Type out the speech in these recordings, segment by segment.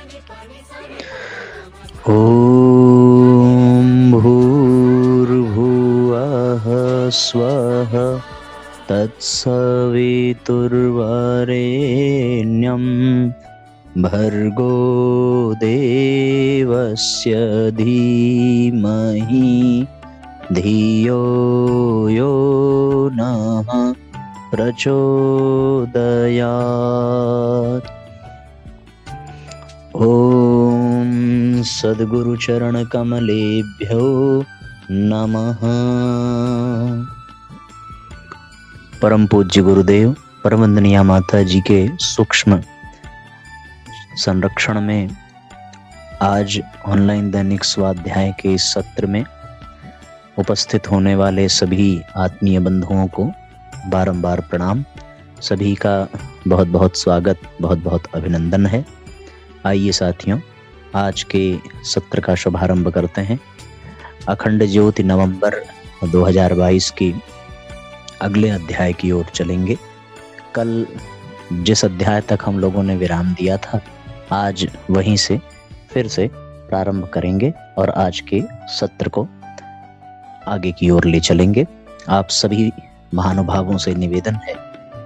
ॐ भूर्भुवः स्वः तत्सवितुर्वरेण्यं भर्गो देवस्य धीमहि धियो यो नः प्रचोदयात्। ओम सद्गुरु चरण कमलेभ्यो नमः। परम पूज्य गुरुदेव परम वंदनीय माता जी के सूक्ष्म संरक्षण में आज ऑनलाइन दैनिक स्वाध्याय के इस सत्र में उपस्थित होने वाले सभी आत्मीय बंधुओं को बारंबार प्रणाम। सभी का बहुत बहुत स्वागत, बहुत बहुत अभिनंदन है। आइए साथियों, आज के सत्र का शुभारंभ करते हैं। अखंड ज्योति नवंबर 2022 की अगले अध्याय की ओर चलेंगे। कल जिस अध्याय तक हम लोगों ने विराम दिया था, आज वहीं से फिर से प्रारंभ करेंगे और आज के सत्र को आगे की ओर ले चलेंगे। आप सभी महानुभावों से निवेदन है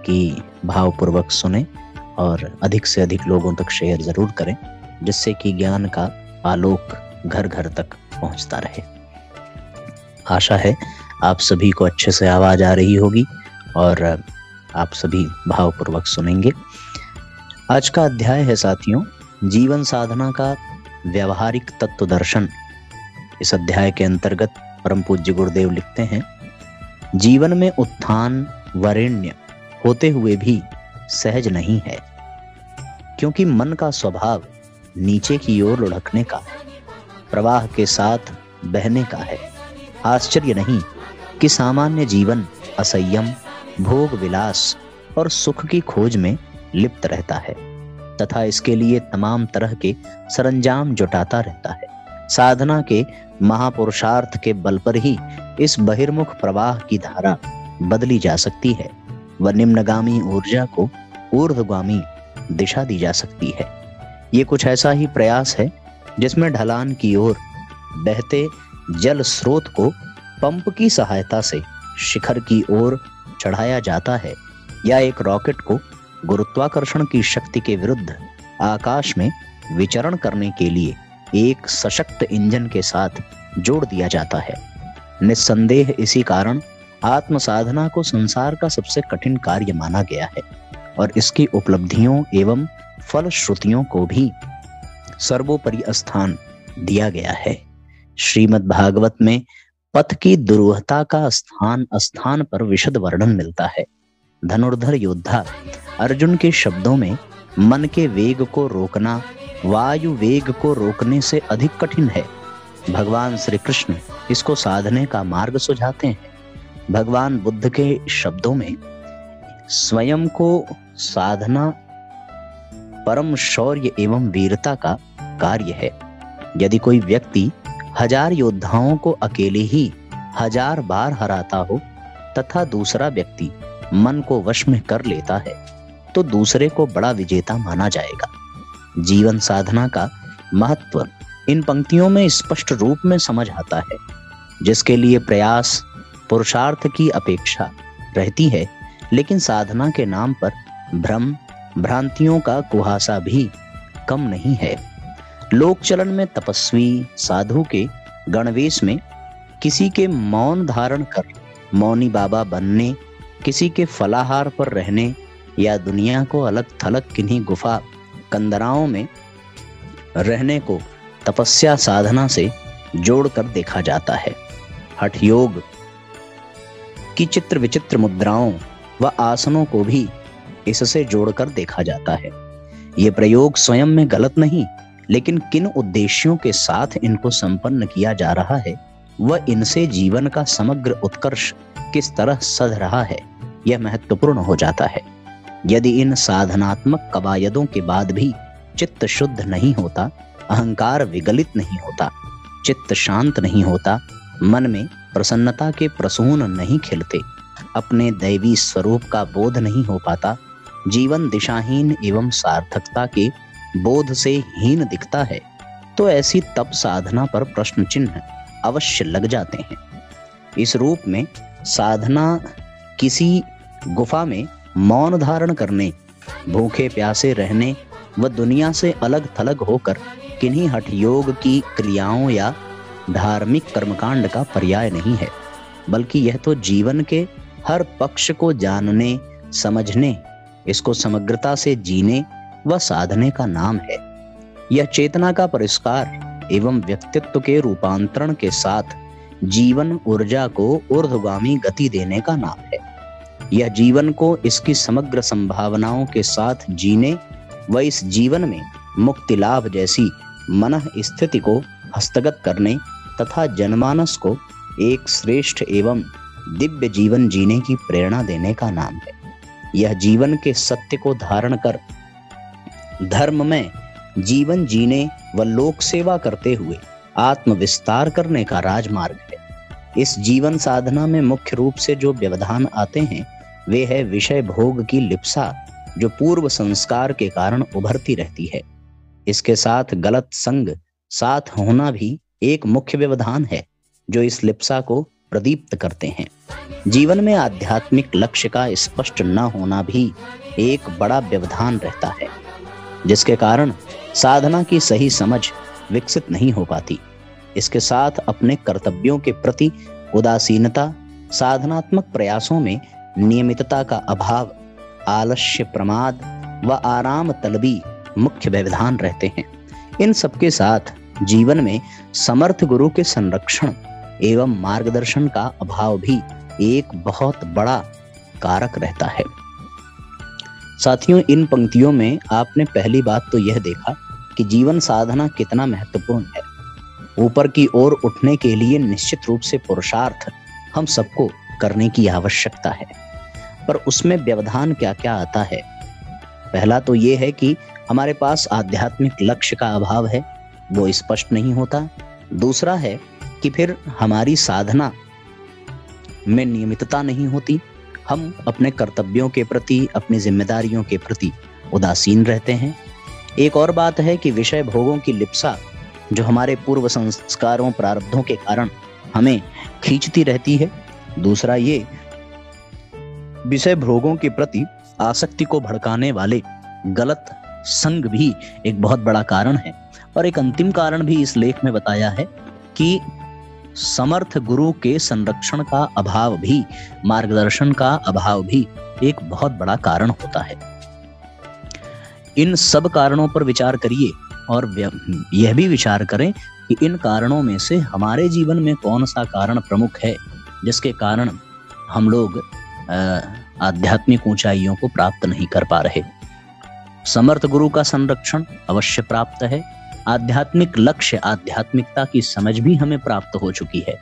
कि भावपूर्वक सुने और अधिक से अधिक लोगों तक शेयर जरूर करें, जिससे कि ज्ञान का आलोक घर घर तक पहुंचता रहे। आशा है आप सभी को अच्छे से आवाज आ रही होगी और आप सभी भावपूर्वक सुनेंगे। आज का अध्याय है साथियों, जीवन साधना का व्यवहारिक तत्व दर्शन। इस अध्याय के अंतर्गत परम पूज्य गुरुदेव लिखते हैं, जीवन में उत्थान वरेण्य होते हुए भी सहज नहीं है, क्योंकि मन का स्वभाव नीचे की ओर लुढ़कने का, प्रवाह के साथ बहने का है। आश्चर्य नहीं कि सामान्य जीवन असंयम, भोग विलास और सुख की खोज में लिप्त रहता है तथा इसके लिए तमाम तरह के सरंजाम जुटाता रहता है। साधना के महापुरुषार्थ के बल पर ही इस बहिर्मुख प्रवाह की धारा बदली जा सकती है व निम्नगामी ऊर्जा को ऊर्ध्वगामी दिशा दी जा सकती है। ये कुछ ऐसा ही प्रयास है जिसमें ढलान की ओर बहते जल स्रोत को पंप की सहायता से शिखर की ओर चढ़ाया जाता है, या एक रॉकेट को गुरुत्वाकर्षण की शक्ति के विरुद्ध आकाश में विचरण करने के लिए एक सशक्त इंजन के साथ जोड़ दिया जाता है। निस्संदेह इसी कारण आत्म साधना को संसार का सबसे कठिन कार्य माना गया है और इसकी उपलब्धियों एवं फलश्रुतियों को भी सर्वोपरि स्थान दिया गया है। श्रीमद् भागवत में पथ की दुरूहता का स्थान स्थान पर विशद वर्णन मिलता है। धनुर्धर योद्धा अर्जुन के शब्दों में मन के वेग को रोकना वायु वेग को रोकने से अधिक कठिन है। भगवान श्री कृष्ण इसको साधने का मार्ग सुझाते हैं। भगवान बुद्ध के शब्दों में स्वयं को साधना परम शौर्य एवं वीरता का कार्य है। यदि कोई व्यक्ति 1000 योद्धाओं को अकेले ही 1000 बार हराता हो तथा दूसरा व्यक्ति मन को वश में कर लेता है, तो दूसरे को बड़ा विजेता माना जाएगा। जीवन साधना का महत्व इन पंक्तियों में स्पष्ट रूप में समझ आता है, जिसके लिए प्रयास पुरुषार्थ की अपेक्षा रहती है, लेकिन साधना के नाम पर भ्रम भ्रांतियों का कुहासा भी कम नहीं है। लोक चलन में तपस्वी साधु के गणवेश में किसी के मौन धारण कर मौनी बाबा बनने, किसी के फलाहार पर रहने या दुनिया को अलग थलग किन्हीं गुफा कंदराओं में रहने को तपस्या साधना से जोड़कर देखा जाता है। हठ योग की चित्र विचित्र मुद्राओं व आसनों को भी इससे जोड़कर देखा जाता है। ये प्रयोग स्वयं में गलत नहीं, लेकिन किन उद्देश्यों के साथ इनको संपन्न किया जा रहा है व इनसे जीवन का समग्र उत्कर्ष किस तरह सध रहा है, यह महत्वपूर्ण हो जाता है। यदि इन साधनात्मक कवायदों के बाद भी चित्त शुद्ध नहीं होता, अहंकार विगलित नहीं होता, चित्त शांत नहीं होता, मन में प्रसन्नता के प्रसून नहीं खिलते, अपने दैवी स्वरूप का बोध नहीं हो पाता, जीवन दिशाहीन एवं सार्थकता के बोध से हीन दिखता है तो ऐसी तप साधना पर प्रश्न चिन्ह अवश्य लग जाते हैं। इस रूप में साधना किसी गुफा में मौन धारण करने, भूखे प्यासे रहने व दुनिया से अलग थलग होकर किन्हीं हठ योग की क्रियाओं या धार्मिक कर्मकांड का पर्याय नहीं है, बल्कि यह तो जीवन के हर पक्ष को जानने, समझने, इसको समग्रता से जीने व साधने का नाम है। यह चेतना का परिष्कार एवं व्यक्तित्व के रूपांतरण के साथ जीवन ऊर्जा को ऊर्ध्वगामी गति देने का नाम है। यह जीवन को इसकी समग्र संभावनाओं के साथ जीने व इस जीवन में मुक्ति लाभ जैसी मनः स्थिति को हस्तगत करने तथा जनमानस को एक श्रेष्ठ एवं दिव्य जीवन जीने की प्रेरणा देने का नाम है। यह जीवन के सत्य को धारण कर धर्म में जीवन जीने व लोक सेवा करते हुए आत्म विस्तार करने का राजमार्ग है। इस जीवन साधना में मुख्य रूप से जो व्यवधान आते हैं वे है विषय भोग की लिप्सा, जो पूर्व संस्कार के कारण उभरती रहती है। इसके साथ गलत संग साथ होना भी एक मुख्य व्यवधान है जो इस लिप्सा को प्रदीप्त करते हैं। जीवन में आध्यात्मिक लक्ष्य का स्पष्ट न होना भी एक बड़ा व्यवधान रहता है, जिसके कारण साधना की सही समझ विकसित नहीं हो पाती। इसके साथ अपने कर्तव्यों के प्रति उदासीनता, साधनात्मक प्रयासों में नियमितता का अभाव, आलस्य, प्रमाद व आराम तलबी मुख्य व्यवधान रहते हैं। इन सबके साथ जीवन में समर्थ गुरु के संरक्षण एवं मार्गदर्शन का अभाव भी एक बहुत बड़ा कारक रहता है। साथियों, इन पंक्तियों में आपने पहली बात तो यह देखा कि जीवन साधना कितना महत्वपूर्ण है। ऊपर की ओर उठने के लिए निश्चित रूप से पुरुषार्थ हम सबको करने की आवश्यकता है, पर उसमें व्यवधान क्या क्या आता है। पहला तो ये है कि हमारे पास आध्यात्मिक लक्ष्य का अभाव है, वो स्पष्ट नहीं होता। दूसरा है कि फिर हमारी साधना में नियमितता नहीं होती, हम अपने कर्तव्यों के प्रति, अपनी जिम्मेदारियों के प्रति उदासीन रहते हैं। एक और बात है कि विषय भोगों की लिप्सा जो हमारे पूर्व संस्कारों, प्रारब्धों के कारण हमें खींचती रहती है। दूसरा ये विषय भोगों के प्रति आसक्ति को भड़काने वाले गलत संग भी एक बहुत बड़ा कारण है। और एक अंतिम कारण भी इस लेख में बताया है कि समर्थ गुरु के संरक्षण का अभाव भी, मार्गदर्शन का अभाव भी एक बहुत बड़ा कारण होता है। इन सब कारणों पर विचार करिए और यह भी विचार करें कि इन कारणों में से हमारे जीवन में कौन सा कारण प्रमुख है जिसके कारण हम लोग आध्यात्मिक ऊंचाइयों को प्राप्त नहीं कर पा रहे। समर्थ गुरु का संरक्षण अवश्य प्राप्त है, आध्यात्मिक लक्ष्य, आध्यात्मिकता की समझ भी हमें प्राप्त हो चुकी है।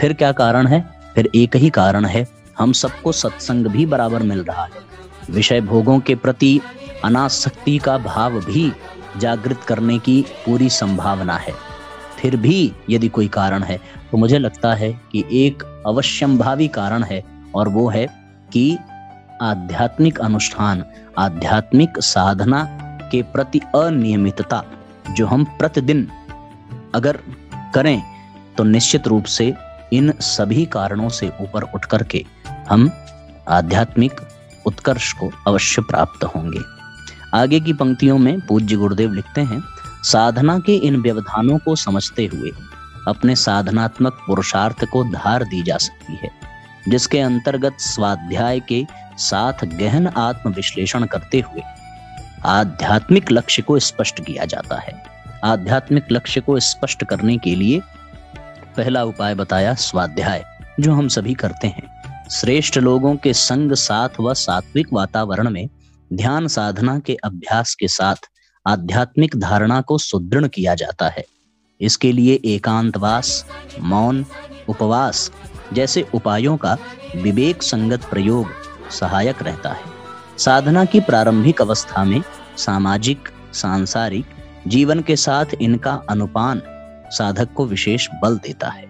फिर क्या कारण है? फिर एक ही कारण है, हम सबको सत्संग भी बराबर मिल रहा है। विषय भोगों के प्रति अनासक्ति का भाव भी जागृत करने की पूरी संभावना है। फिर भी यदि कोई कारण है तो मुझे लगता है कि एक अवश्यंभावी कारण है, और वो है कि आध्यात्मिक अनुष्ठान, आध्यात्मिक साधना के प्रति अनियमितता जो हम प्रतिदिन अगर करें तो निश्चित रूप से इन सभी कारणों से ऊपर उठ करके हम आध्यात्मिक उत्कर्ष को अवश्य प्राप्त होंगे। आगे की पंक्तियों में पूज्य गुरुदेव लिखते हैं, साधना के इन व्यवधानों को समझते हुए अपने साधनात्मक पुरुषार्थ को धार दी जा सकती है, जिसके अंतर्गत स्वाध्याय के साथ गहन आत्म विश्लेषण करते हुए आध्यात्मिक लक्ष्य को स्पष्ट किया जाता है। आध्यात्मिक लक्ष्य को स्पष्ट करने के लिए पहला उपाय बताया स्वाध्याय, जो हम सभी करते हैं। श्रेष्ठ लोगों के संग, साथ व सात्विक वातावरण में ध्यान साधना के अभ्यास के साथ आध्यात्मिक धारणा को सुदृढ़ किया जाता है। इसके लिए एकांतवास, मौन, उपवास जैसे उपायों का विवेक संगत प्रयोग सहायक रहता है। साधना की प्रारंभिक अवस्था में सामाजिक, सांसारिक जीवन के साथ इनका अनुपान साधक को विशेष बल देता है।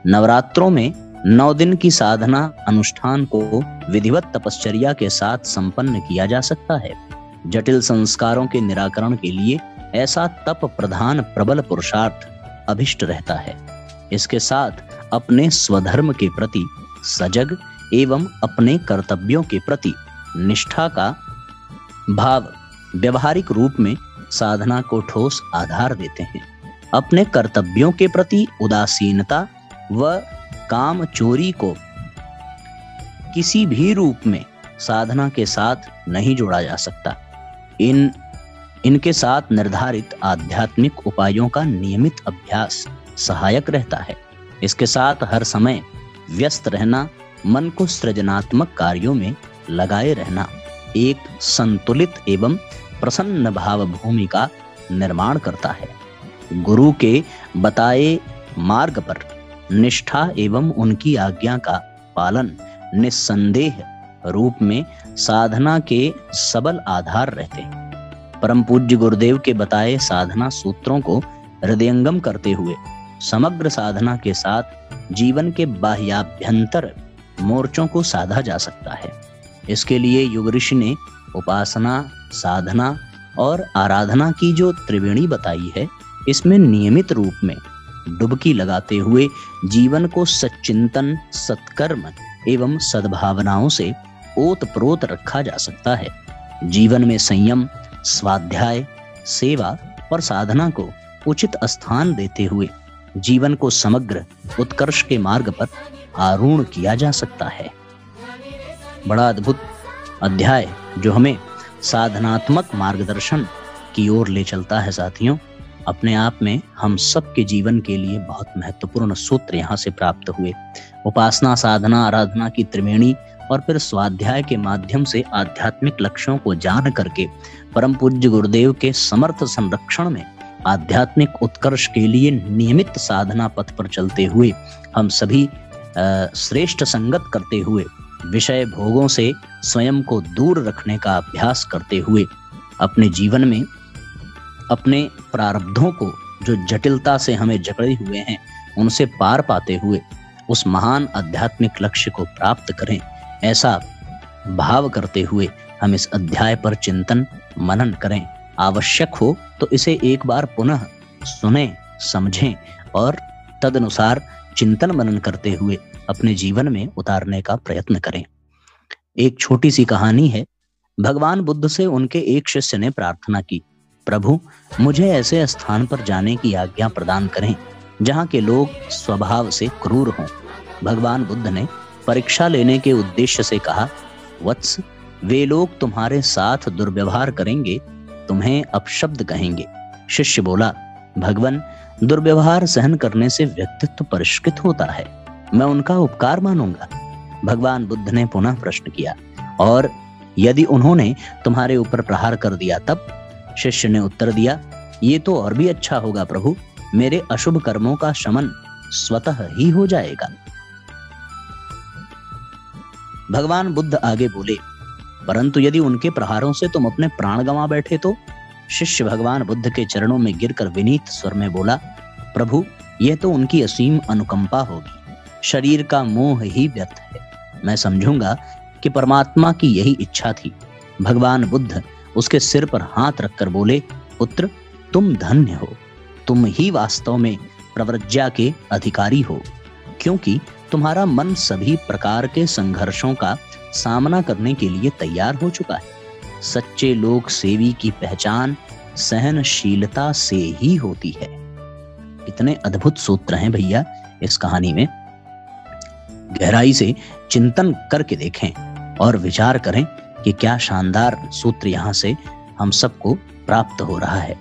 नवरात्रों में 9 दिन की साधना अनुष्ठान को विधिवत तपश्चर्या के साथ संपन्न किया जा सकता है। जटिल संस्कारों के निराकरण के लिए ऐसा तप प्रधान प्रबल पुरुषार्थ अभिष्ट रहता है। इसके साथ अपने स्वधर्म के प्रति सजग एवं अपने कर्तव्यों के प्रति निष्ठा का भाव व्यवहारिक रूप में साधना को ठोस आधार देते हैं। अपने कर्तव्यों के प्रति उदासीनता व काम चोरी को किसी भी रूप में साधना के साथ नहीं जोड़ा जा सकता। इनके साथ निर्धारित आध्यात्मिक उपायों का नियमित अभ्यास सहायक रहता है। इसके साथ हर समय व्यस्त रहना, मन को सृजनात्मक कार्यों में लगाए रहना एक संतुलित एवं प्रसन्न भाव भूमि का निर्माण करता है। गुरु के बताए मार्ग पर निष्ठा एवं उनकी आज्ञा का पालन निस्संदेह रूप में साधना के सबल आधार रहते हैं। परम पूज्य गुरुदेव के बताए साधना सूत्रों को हृदयंगम करते हुए समग्र साधना के साथ जीवन के बाह्याभ्यंतर मोर्चों को साधा जा सकता है। इसके लिए युग ऋषि ने उपासना, साधना और आराधना की जो त्रिवेणी बताई है, इसमें नियमित रूप में डुबकी लगाते हुए जीवन को सच्चिंतन, सत्कर्म एवं सद्भावनाओं से ओतप्रोत रखा जा सकता है। जीवन में संयम, स्वाध्याय, सेवा और साधना को उचित स्थान देते हुए जीवन को समग्र उत्कर्ष के मार्ग पर आरूढ़ किया जा सकता है। बड़ा अद्भुत अध्याय जो हमें साधनात्मक मार्गदर्शन की ओर ले चलता है। साथियों, अपने आप में हम सबके जीवन के लिए बहुत महत्वपूर्ण सूत्र यहाँ से प्राप्त हुए। उपासना, साधना, आराधना की त्रिवेणी और फिर स्वाध्याय के माध्यम से आध्यात्मिक लक्ष्यों को जान करके परम पूज्य गुरुदेव के समर्थ संरक्षण में आध्यात्मिक उत्कर्ष के लिए नियमित साधना पथ पर चलते हुए हम सभी श्रेष्ठ संगत करते हुए विषय भोगों से स्वयं को दूर रखने का अभ्यास करते हुए अपने जीवन में अपने प्रारब्धों को जो जटिलता से हमें जकड़े हुए हैं उनसे पार पाते हुए उस महान आध्यात्मिक लक्ष्य को प्राप्त करें, ऐसा भाव करते हुए हम इस अध्याय पर चिंतन मनन करें। आवश्यक हो तो इसे एक बार पुनः सुने, समझें और तदनुसार चिंतन मनन करते हुए अपने जीवन में उतारने का प्रयत्न करें। एक छोटी सी कहानी है। भगवान बुद्ध से उनके एक शिष्य ने प्रार्थना की, प्रभु मुझे ऐसे स्थान पर जाने की आज्ञा प्रदान करें जहाँ के लोग स्वभाव से क्रूर हों। भगवान बुद्ध ने परीक्षा लेने के उद्देश्य से कहा, वत्स, वे लोग तुम्हारे साथ दुर्व्यवहार करेंगे, तुम्हें अपशब्द कहेंगे। शिष्य बोला, भगवान, दुर्व्यवहार सहन करने से व्यक्तित्व परिष्कृत होता है, मैं उनका उपकार मानूंगा। भगवान बुद्ध ने पुनः प्रश्न किया, और यदि उन्होंने तुम्हारे ऊपर प्रहार कर दिया तब? शिष्य ने उत्तर दिया, ये तो और भी अच्छा होगा प्रभु, मेरे अशुभ कर्मों का शमन स्वतः ही हो जाएगा। भगवान बुद्ध आगे बोले, परंतु यदि उनके प्रहारों से तुम अपने प्राण गंवा बैठे तो? शिष्य भगवान बुद्ध के चरणों में गिरकर विनीत स्वर में बोला, प्रभु यह तो उनकी असीम अनुकंपा होगी, शरीर का मोह ही व्यर्थ है। मैं समझूंगा कि परमात्मा की यही इच्छा थी। भगवान बुद्ध उसके सिर पर हाथ रखकर बोले, पुत्र तुम धन्य हो, तुम ही वास्तव में प्रव्रज्या के अधिकारी हो, क्योंकि तुम्हारा मन सभी प्रकार के संघर्षों का सामना करने के लिए तैयार हो चुका है। सच्चे लोक सेवी की पहचान सहनशीलता से ही होती है। इतने अद्भुत सूत्र हैं भैया इस कहानी में। गहराई से चिंतन करके देखें और विचार करें कि क्या शानदार सूत्र यहाँ से हम सबको प्राप्त हो रहा है।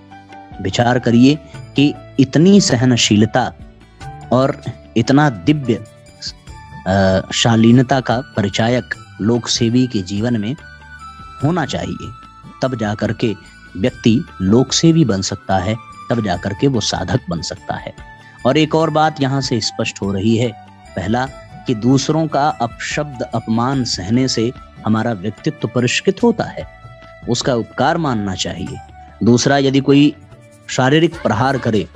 विचार करिए कि इतनी सहनशीलता और इतना दिव्य शालीनता का परिचायक लोक सेवी के जीवन में होना चाहिए, तब जाकर के व्यक्ति लोक सेवी बन सकता है, तब जाकर के वो साधक बन सकता है। और एक और बात यहाँ से स्पष्ट हो रही है, पहला कि दूसरों का अपशब्द अपमान सहने से हमारा व्यक्तित्व परिष्कृत होता है, उसका उपकार मानना चाहिए। दूसरा, यदि कोई शारीरिक प्रहार करे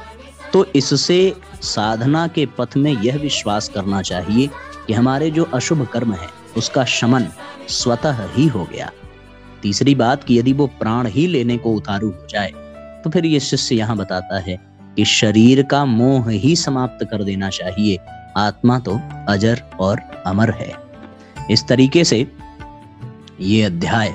तो इससे साधना के पथ में यह विश्वास करना चाहिए कि हमारे जो अशुभ कर्म है उसका शमन स्वतः ही हो गया। तीसरी बात कि यदि वो प्राण ही लेने को उतारू हो जाए तो फिर ये शिष्य यहाँ बताता है कि शरीर का मोह ही समाप्त कर देना चाहिए, आत्मा तो अजर और अमर है। इस तरीके से ये अध्याय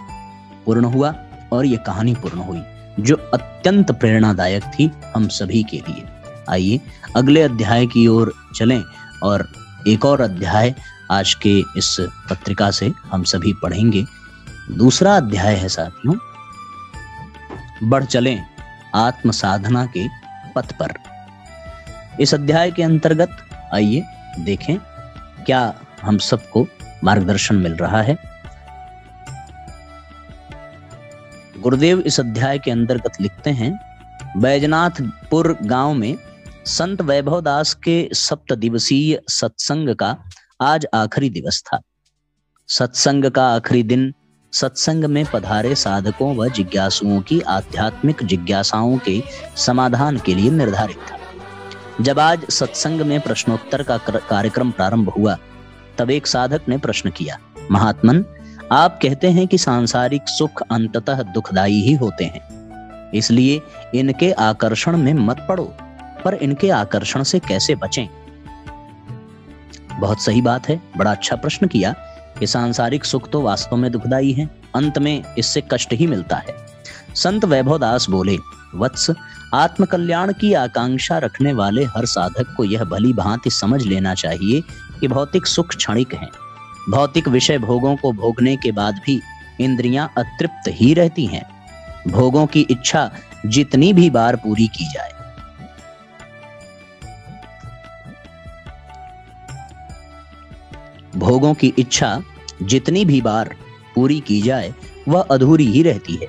पूर्ण हुआ और ये कहानी पूर्ण हुई, जो अत्यंत प्रेरणादायक थी हम सभी के लिए। आइए अगले अध्याय की ओर चलें और एक और अध्याय आज के इस पत्रिका से हम सभी पढ़ेंगे। दूसरा अध्याय है साथियों, बढ़ चलें आत्म साधना के पथ पर। इस अध्याय के अंतर्गत आइए देखें क्या हम सबको मार्गदर्शन मिल रहा है। गुरुदेव इस अध्याय के अंतर्गत लिखते हैं, बैजनाथपुर गांव में संत वैभव दास के 7 दिवसीय सत्संग का आज आखिरी दिवस था। सत्संग का आखिरी दिन सत्संग में पधारे साधकों व जिज्ञासुओं की आध्यात्मिक जिज्ञासाओं के समाधान के लिए निर्धारित था। जब आज सत्संग में प्रश्नोत्तर का कार्यक्रम प्रारंभ हुआ, तब एक साधक ने प्रश्न किया, महात्मन, आप कहते हैं कि सांसारिक सुख अंततः दुखदायी ही होते हैं, इसलिए इनके आकर्षण में मत पड़ो, पर इनके आकर्षण से कैसे बचें? बहुत सही बात है, बड़ा अच्छा प्रश्न किया कि सांसारिक सुख तो वास्तव में दुखदायी है, अंत में इससे कष्ट ही मिलता है। संत वैभव दास बोले, वत्स, आत्मकल्याण की आकांक्षा रखने वाले हर साधक को यह भली भांति समझ लेना चाहिए कि भौतिक सुख क्षणिक हैं। भौतिक विषय भोगों को भोगने के बाद भी इंद्रियां अतृप्त ही रहती हैं। भोगों की इच्छा जितनी भी बार पूरी की जाए, भोगों की इच्छा जितनी भी बार पूरी की जाए वह अधूरी ही रहती है।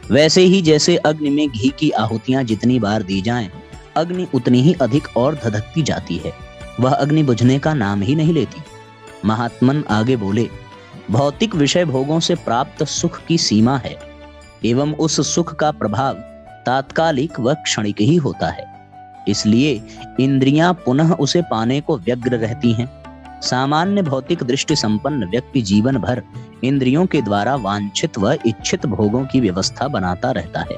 वैसे ही जैसे अग्नि में घी की आहुतियां जितनी बार दी जाएं, अग्नि उतनी ही अधिक और धधकती जाती है, वह अग्नि बुझने का नाम ही नहीं लेती। महात्मन आगे बोले, भौतिक विषय भोगों से प्राप्त सुख की सीमा है एवं उस सुख का प्रभाव तात्कालिक व क्षणिक ही होता है, इसलिए इंद्रियां पुनः उसे पाने को व्यग्र रहती हैं। सामान्य भौतिक दृष्टि संपन्न व्यक्ति जीवन भर इंद्रियों के द्वारा वांछित व इच्छित भोगों की व्यवस्था बनाता रहता है,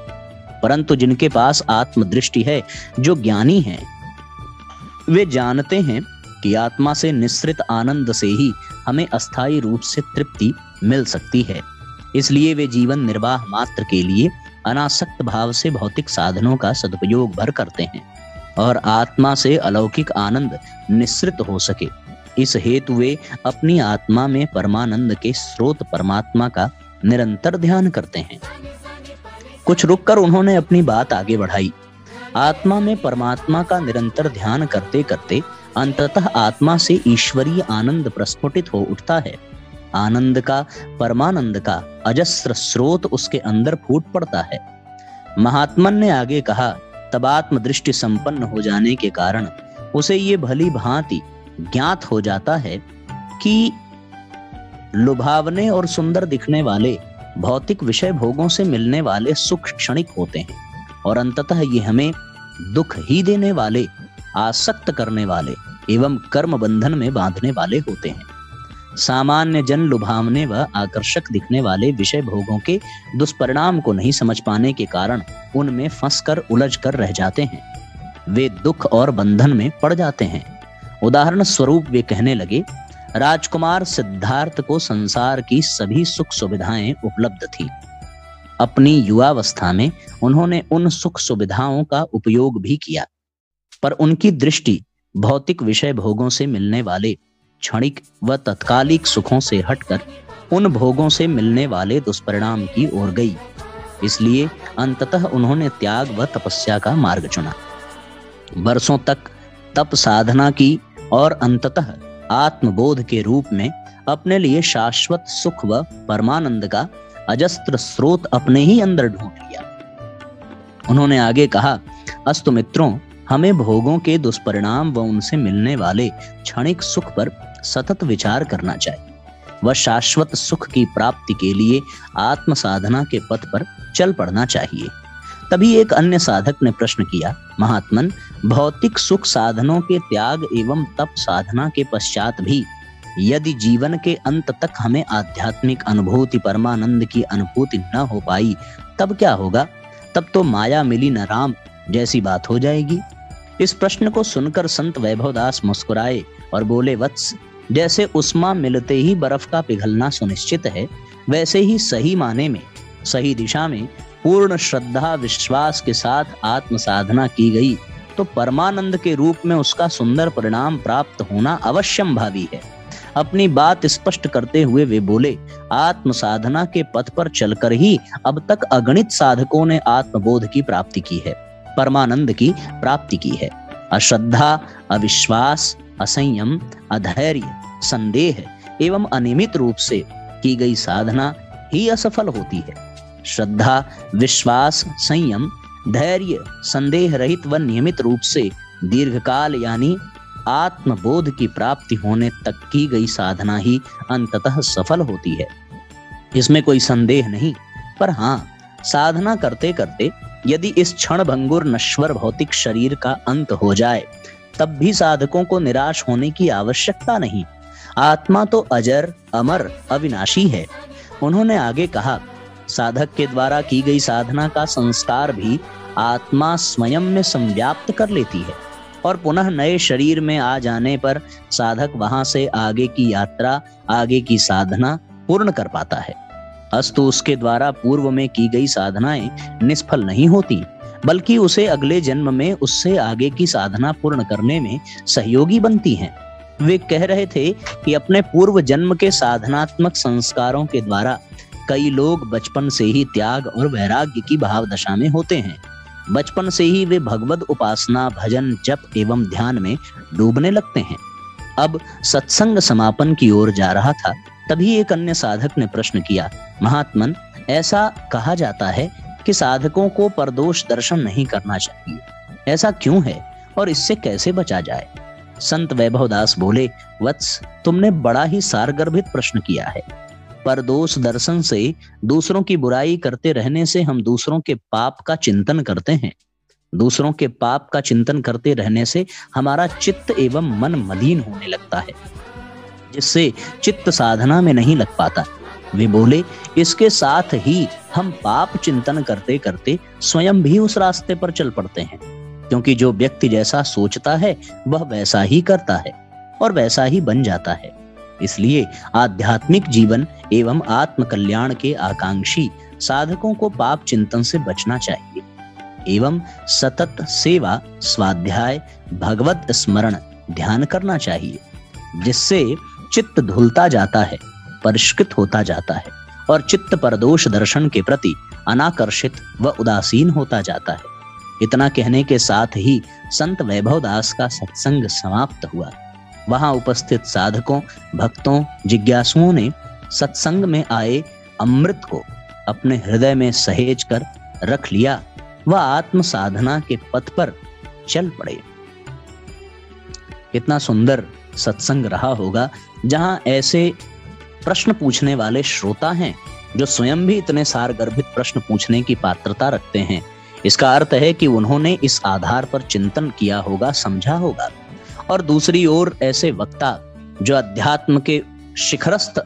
परंतु जिनके पास आत्मदृष्टि है, जो ज्ञानी हैं, वे जानते हैं कि आत्मा से निःसृत आनंद से ही हमें अस्थायी रूप से तृप्ति मिल सकती है। इसलिए वे जीवन निर्वाह मात्र के लिए अनासक्त भाव से भौतिक साधनों का सदुपयोग भर करते हैं और आत्मा से अलौकिक आनंद निःसृत हो सके, इस हेतु वे अपनी आत्मा में परमानंद के स्रोत परमात्मा का निरंतर ध्यान करते हैं। कुछ रुककर उन्होंने अपनी बात आगे बढ़ाई। आत्मा में परमात्मा का निरंतर ध्यान करते करते अंततः आत्मा से ईश्वरीय आनंद प्रस्फुटित हो उठता है। आनंद का, परमानंद का अजस्र स्रोत उसके अंदर फूट पड़ता है। महात्मन ने आगे कहा, तब आत्मदृष्टि संपन्न हो जाने के कारण उसे ये भली भांति ज्ञात हो जाता है कि लुभावने और सुंदर दिखने वाले भौतिक विषय भोगों से मिलने वाले सुख क्षणिक होते हैं और अंततः ये हमें दुख ही देने वाले, आसक्त करने वाले एवं कर्म बंधन में बांधने वाले होते हैं। सामान्य जन लुभावने व आकर्षक दिखने वाले विषय भोगों के दुष्परिणाम को नहीं समझ पाने के कारण उनमें फंसकर उलझ कर रह जाते हैं। वे दुख और बंधन में पड़ जाते हैं। उदाहरण स्वरूप वे कहने लगे, राजकुमार सिद्धार्थ को संसार की सभी सुख सुविधाएं उपलब्ध थी। अपनी युवावस्था में उन्होंने उन सुख सुविधाओं का उपयोग भी किया, पर उनकी दृष्टि भौतिक विषय भोगों से मिलने वाले क्षणिक व तत्कालिक सुखों से हटकर उन भोगों से मिलने वाले दुष्परिणाम की ओर गई। इसलिए अंततः उन्होंने त्याग व तपस्या का मार्ग चुना। वर्षों तक तप साधना की और अंततः आत्मबोध के रूप में अपने लिए शाश्वत सुख व परमानंद का अजस्त्र स्रोत अपने ही अंदर ढूंढ लिया। उन्होंने आगे कहा, अस्तु मित्रों, हमें भोगों के दुष्परिणाम व उनसे मिलने वाले क्षणिक सुख पर सतत विचार करना चाहिए व शाश्वत सुख की प्राप्ति के लिए आत्म साधना के पथ पर चल पड़ना चाहिए। तभी एक अन्य साधक ने प्रश्न किया, महात्मन, भौतिक सुख साधनों के त्याग एवं तप साधना के पश्चात भी यदि जीवन के अंत तक हमें आध्यात्मिक अनुभूति, परमानंद की अनुभूति न हो पाई, तब क्या होगा? तब तो माया मिली न राम जैसी बात हो जाएगी। इस प्रश्न को सुनकर संत वैभवदास मुस्कुराए और बोले, वत्स, जैसे उष्मा मिलते ही बर्फ का पिघलना सुनिश्चित है, वैसे ही सही माने में, सही दिशा में पूर्ण श्रद्धा विश्वास के साथ आत्म साधना की गई तो परमानंद के रूप में उसका सुंदर परिणाम प्राप्त होना अवश्यंभावी है। अपनी बात स्पष्ट करते हुए वे बोले, आत्म साधना के पथ पर चलकर ही अब तक अगणित साधकों ने आत्मबोध की प्राप्ति की है, परमानंद की प्राप्ति की है। अश्रद्धा, अविश्वास, असंयम, अधैर्य, संदेह एवं अनियमित रूप से की गई साधना ही असफल होती है। श्रद्धा, विश्वास, संयम, धैर्य, संदेह रहित व नियमित रूप से दीर्घकाल यानी आत्मबोध की प्राप्ति होने तक की गई साधना ही अंततः सफल होती है, इसमें कोई संदेह नहीं। पर हाँ, साधना करते करते यदि इस क्षण भंगुर नश्वर भौतिक शरीर का अंत हो जाए तब भी साधकों को निराश होने की आवश्यकता नहीं। आत्मा तो अजर, अमर, अविनाशी है। उन्होंने आगे कहा, साधक के द्वारा की गई साधना का संस्कार भी आत्मा स्वयं में संव्याप्त कर लेती है और पुनः नए शरीर में आ जाने पर साधक वहां से आगे की यात्रा, आगे की साधना पूर्ण कर पाता है। अस्तु उसके द्वारा पूर्व में की गई साधनाएं निष्फल नहीं होती, बल्कि उसे अगले जन्म में उससे आगे की साधना पूर्ण करने में सहयोगी बनती हैं। वे कह रहे थे कि अपने पूर्व जन्म के साधनात्मक संस्कारों के द्वारा कई लोग बचपन से ही त्याग और वैराग्य की भाव दशा में होते हैं। बचपन से ही वे भगवद उपासना, भजन, जप एवं ध्यान में डूबने लगते हैं। अब सत्संग समापन की ओर जा रहा था, तभी एक अन्य साधक ने प्रश्न किया, महात्मन, ऐसा कहा जाता है कि साधकों को परदोष दर्शन नहीं करना चाहिए, ऐसा क्यों है और इससे कैसे बचा जाए? संत वैभवदास बोले, वत्स, तुमने बड़ा ही सारगर्भित प्रश्न किया है। परदोष दर्शन से, दूसरों की बुराई करते रहने से हम दूसरों के पाप का चिंतन करते हैं। दूसरों के पाप का चिंतन करते रहने से हमारा चित्त एवं मन मलिन होने लगता है, जिससे चित्त साधना में नहीं लग पाता। वे बोले, इसके साथ ही हम पाप चिंतन करते करते स्वयं भी उस रास्ते पर चल पड़ते हैं, क्योंकि जो व्यक्ति जैसा सोचता है वह वैसा ही करता है और वैसा ही बन जाता है। इसलिए आध्यात्मिक जीवन एवं आत्म कल्याण के आकांक्षी साधकों को पाप चिंतन से बचना चाहिए एवं सतत सेवा, स्वाध्याय, भगवत स्मरण, ध्यान करना चाहिए, जिससे चित्त धुलता जाता है, परिष्कृत होता जाता है और चित्त परदोष दर्शन के प्रति अनाकर्षित व उदासीन होता जाता है। इतना कहने के साथ ही संत वैभवदास का सत्संग समाप्त हुआ। वहां उपस्थित साधकों, भक्तों, जिज्ञासुओं ने सत्संग में आए अमृत को अपने हृदय में सहेज कर रख लिया व आत्म साधना के पथ पर चल पड़े। कितना सुंदर सत्संग रहा होगा, जहां ऐसे प्रश्न पूछने वाले श्रोता हैं जो स्वयं भी इतने सारगर्भित प्रश्न पूछने की पात्रता रखते हैं। इसका अर्थ है कि उन्होंने इस आधार पर चिंतन किया होगा, समझा होगा। और दूसरी ओर ऐसे वक्ता जो अध्यात्म के शिखरस्थ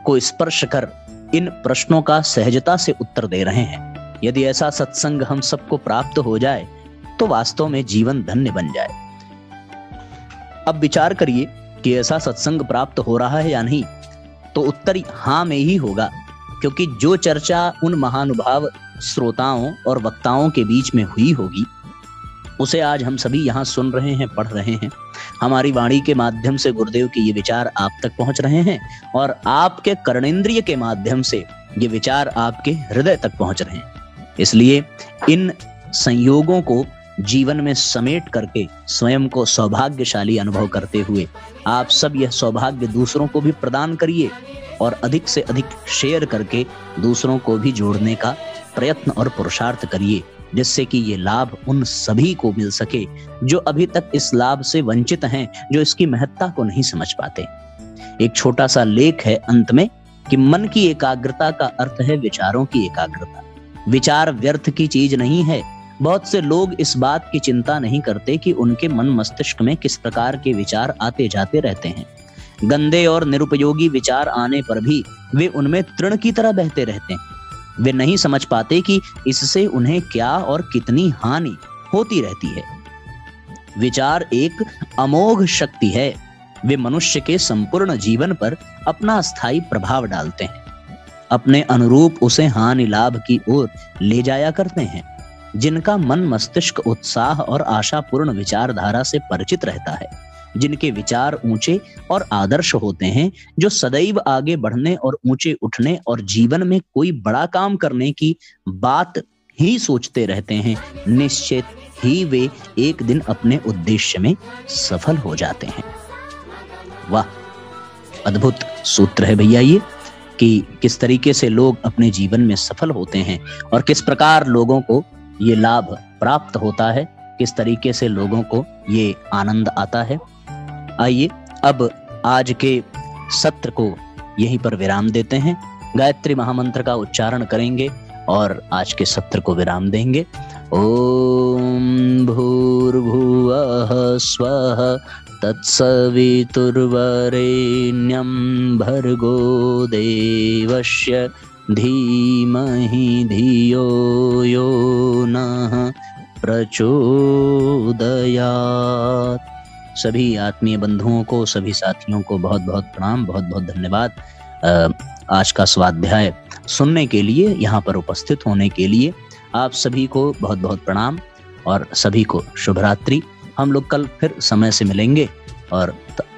को स्पर्श कर इन प्रश्नों का सहजता से उत्तर दे रहे हैं। यदि ऐसा सत्संग हम सबको प्राप्त हो जाए तो वास्तव में जीवन धन्य बन जाए। अब विचार करिए कि ऐसा सत्संग प्राप्त हो रहा है या नहीं, तो उत्तर हाँ में ही होगा, क्योंकि जो चर्चा उन महानुभाव श्रोताओं और वक्ताओं के बीच में हुई होगी उसे आज हम सभी यहाँ सुन रहे हैं, पढ़ रहे हैं। हमारी वाणी के माध्यम से गुरुदेव के ये विचार आप तक पहुंच रहे हैं और आपके कर्णेंद्रिय के माध्यम से ये विचार आपके हृदय तक पहुंच रहे हैं। इसलिए इन संयोगों को जीवन में समेट करके स्वयं को सौभाग्यशाली अनुभव करते हुए आप सब यह सौभाग्य दूसरों को भी प्रदान करिए और अधिक से अधिक शेयर करके दूसरों को भी जोड़ने का प्रयत्न और पुरुषार्थ करिए, जिससे कि ये लाभ उन सभी को मिल सके जो अभी तक इस लाभ से वंचित हैं, जो इसकी महत्ता को नहीं समझ पाते। एक छोटा सा लेख है अंत में कि मन की एकाग्रता का अर्थ है विचारों की एकाग्रता। विचार व्यर्थ की चीज नहीं है। बहुत से लोग इस बात की चिंता नहीं करते कि उनके मन मस्तिष्क में किस प्रकार के विचार आते जाते रहते हैं। गंदे और निरुपयोगी विचार आने पर भी वे उनमें तृण की तरह बहते रहते हैं। वे नहीं समझ पाते कि इससे उन्हें क्या और कितनी हानि होती रहती है। विचार एक अमोघ शक्ति है। वे मनुष्य के संपूर्ण जीवन पर अपना स्थायी प्रभाव डालते हैं। अपने अनुरूप उसे हानि लाभ की ओर ले जाया करते हैं। जिनका मन मस्तिष्क उत्साह और आशापूर्ण विचारधारा से परिचित रहता है, जिनके विचार ऊंचे और आदर्श होते हैं, जो सदैव आगे बढ़ने और ऊंचे उठने और जीवन में कोई बड़ा काम करने की बात ही सोचते रहते हैं, निश्चित ही वे एक दिन अपने उद्देश्य में सफल हो जाते हैं। वाह, अद्भुत सूत्र है भैया ये, कि किस तरीके से लोग अपने जीवन में सफल होते हैं और किस प्रकार लोगों को ये लाभ प्राप्त होता है, किस तरीके से लोगों को ये आनंद आता है। आइए अब आज के सत्र को यहीं पर विराम देते हैं। गायत्री महामंत्र का उच्चारण करेंगे और आज के सत्र को विराम देंगे। ओम भूर्भुवः स्वः तत्सवितुर्वरेण्यं भर्गो देवस्य धीमहि धियो यो नः प्रचोदयात्। सभी आत्मीय बंधुओं को, सभी साथियों को बहुत बहुत प्रणाम, बहुत बहुत धन्यवाद। आज का स्वाध्याय सुनने के लिए, यहाँ पर उपस्थित होने के लिए आप सभी को बहुत बहुत प्रणाम और सभी को शुभ रात्रि। हम लोग कल फिर समय से मिलेंगे और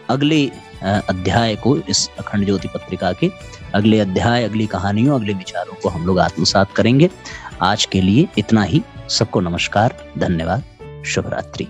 अगले अध्याय को, इस अखंड ज्योति पत्रिका के अगले अध्याय, अगली कहानियों, अगले विचारों को हम लोग आत्मसात करेंगे। आज के लिए इतना ही। सबको नमस्कार, धन्यवाद, शुभ रात्रि।